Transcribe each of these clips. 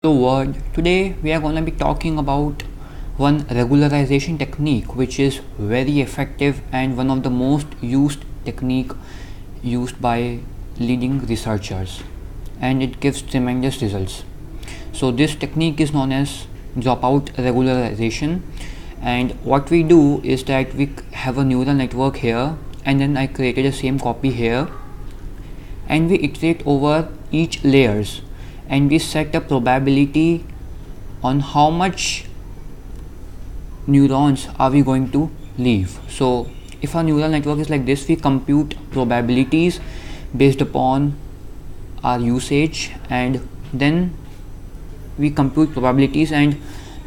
The word today we are going to be talking about one regularization technique which is very effective and one of the most used technique used by leading researchers, and it gives tremendous results. So this technique is known as dropout regularization, and what we do is that we have a neural network here, and then I created the same copy here, and we iterate over each layers, and we set a probability on how much neurons are we going to leave. So if our neural network is like this, we compute probabilities based upon our usage, and then we compute probabilities, and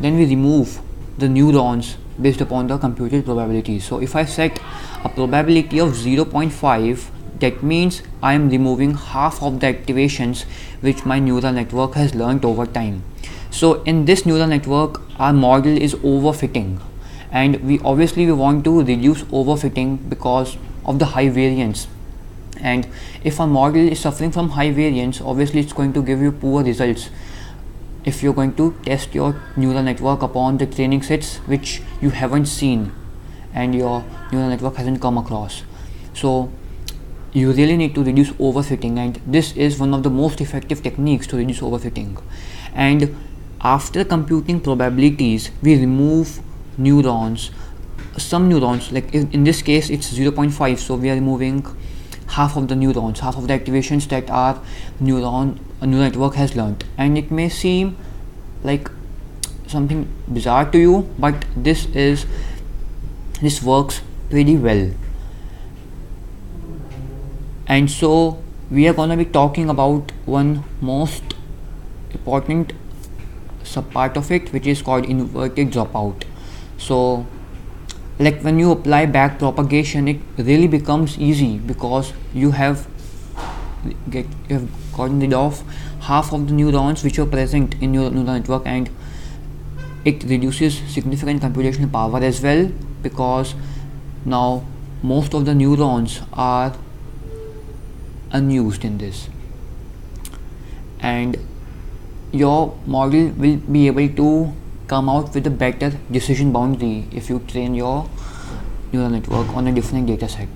then we remove the neurons based upon the computed probabilities. So if I set a probability of 0.5, that means I am removing half of the activations which my neural network has learned over time. So in this neural network, our model is overfitting, and we want to reduce overfitting because of the high variance. And if a model is suffering from high variance, obviously it's going to give you poor results if you're going to test your neural network upon the training sets which you haven't seen and your neural network hasn't come across. So you really need to reduce overfitting, and this is one of the most effective techniques to reduce overfitting. And after computing probabilities, we remove neurons, some neurons, like in this case it's 0.5, so we are removing half of the neurons, half of the activations that our neural network has learned. And it may seem like something bizarre to you, but this works pretty well. And so we are going to be talking about one most important subpart of it, which is called inverted dropout. So like when you apply back propagation, it really becomes easy because you have gotten rid of half of the neurons which are present in your neural network, and it reduces significant computational power as well, because now most of the neurons are unused in this, and your model will be able to come out with a better decision boundary if you train your neural network on a different data set.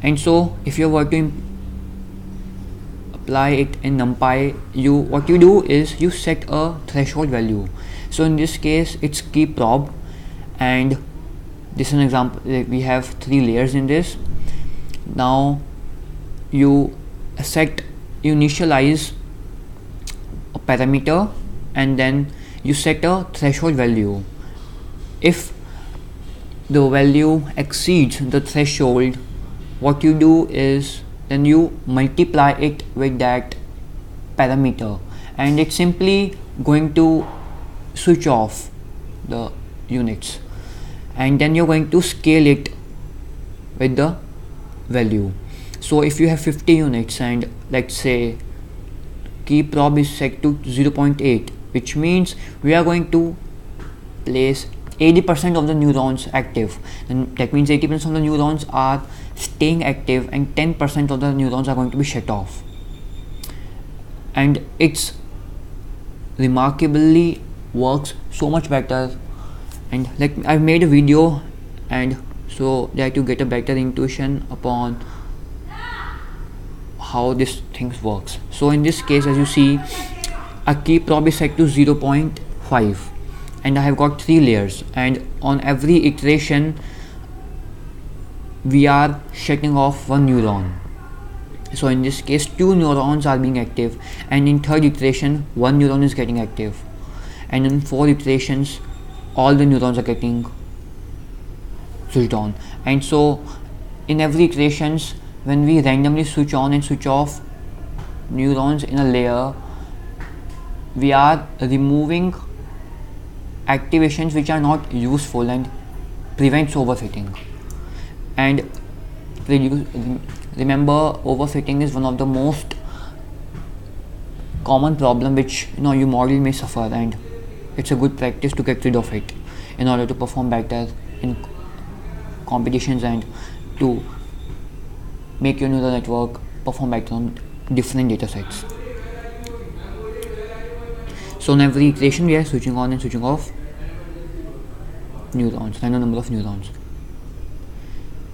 And so if you were to apply it in NumPy, what you do is you set a threshold value. So in this case it's keyprob, and this is an example. We have 3 layers in this. Now you initialize a parameter, and then you set a threshold value. If the value exceeds the threshold, what you do is then you multiply it with that parameter, and it's simply going to switch off the units, and then you're going to scale it with the value. So if you have 50 units, and let's say keyprob is set to 0.8, which means we are going to place 80% of the neurons active, and that means 80% of the neurons are staying active and 10% of the neurons are going to be shut off. And it's remarkably works so much better. And like I've made a video, and so that you get a better intuition upon how this thing works. So in this case, as you see, a keyprob is set to 0.5, and I have got 3 layers, and on every iteration we are shutting off 1 neuron. So in this case 2 neurons are being active, and in third iteration 1 neuron is getting active, and in 4 iterations all the neurons are getting switched on. And so in every iterations, when we randomly switch on and switch off neurons in a layer, we are removing activations which are not useful and prevents overfitting. And remember, overfitting is one of the most common problem which your model may suffer, and it's a good practice to get rid of it in order to perform better in competitions and to make your neural network perform better on different data sets. So on every iteration we are switching on and switching off neurons, random number of neurons.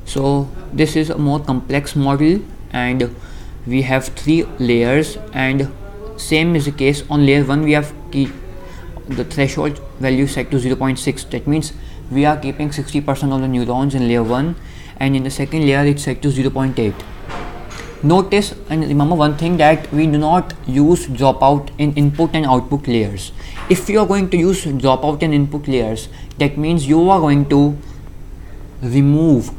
So this is a more complex model, and we have 3 layers, and same is the case on layer 1. We have the threshold value set to 0.6. that means we are keeping 60% of the neurons in layer 1, and in the second layer it's set to 0.8. Notice and remember one thing, that we do not use dropout in input and output layers. If you are going to use dropout in input layers, that means you are going to remove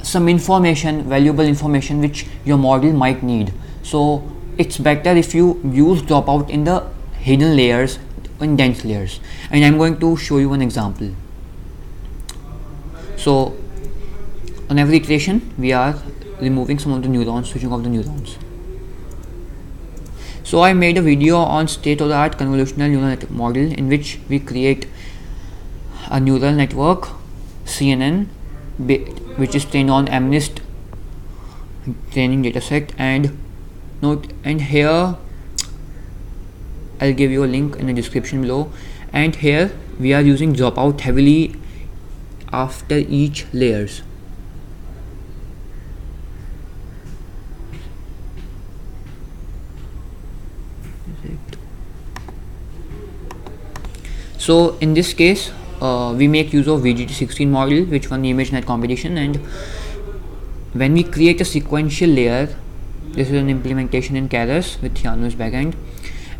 some information, valuable information, which your model might need. So it's better if you use dropout in the hidden layers, in dense layers, and I'm going to show you an example. So on every iteration we are removing some of the neurons, switching off the neurons. So I made a video on state-of-the-art convolutional neural network model, in which we create a neural network CNN which is trained on MNIST training dataset, and here I'll give you a link in the description below, and here we are using dropout heavily after each layers. So in this case we make use of VGT16 model, which won the ImageNet competition, and when we create a sequential layer, this is an implementation in Keras with Theano's backend,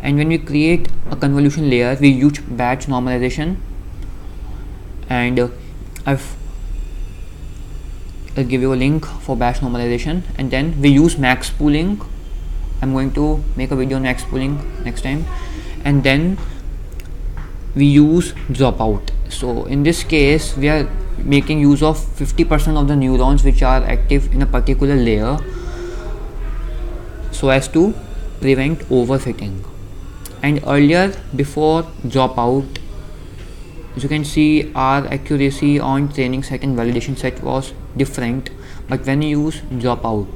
and when we create a convolution layer we use batch normalization, and I'll give you a link for batch normalization, and then we use max pooling. I'm going to make a video on max pooling next time, and then we use dropout. So in this case we are making use of 50% of the neurons which are active in a particular layer, so as to prevent overfitting. And earlier, before dropout, as you can see, our accuracy on training set and validation set was different, but when you use dropout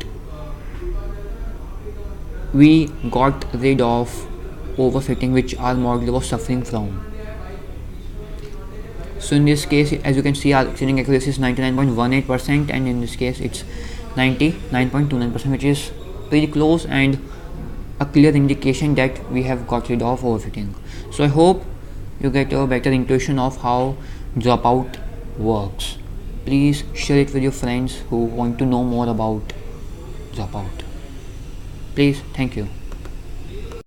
we got rid of overfitting which our model was suffering from. So in this case, as you can see, our training accuracy is 99.18%, and in this case it's 99.29%, which is pretty close and a clear indication that we have got rid of overfitting. So I hope you get a better intuition of how dropout works. Please share it with your friends who want to know more about dropout. Please, thank you.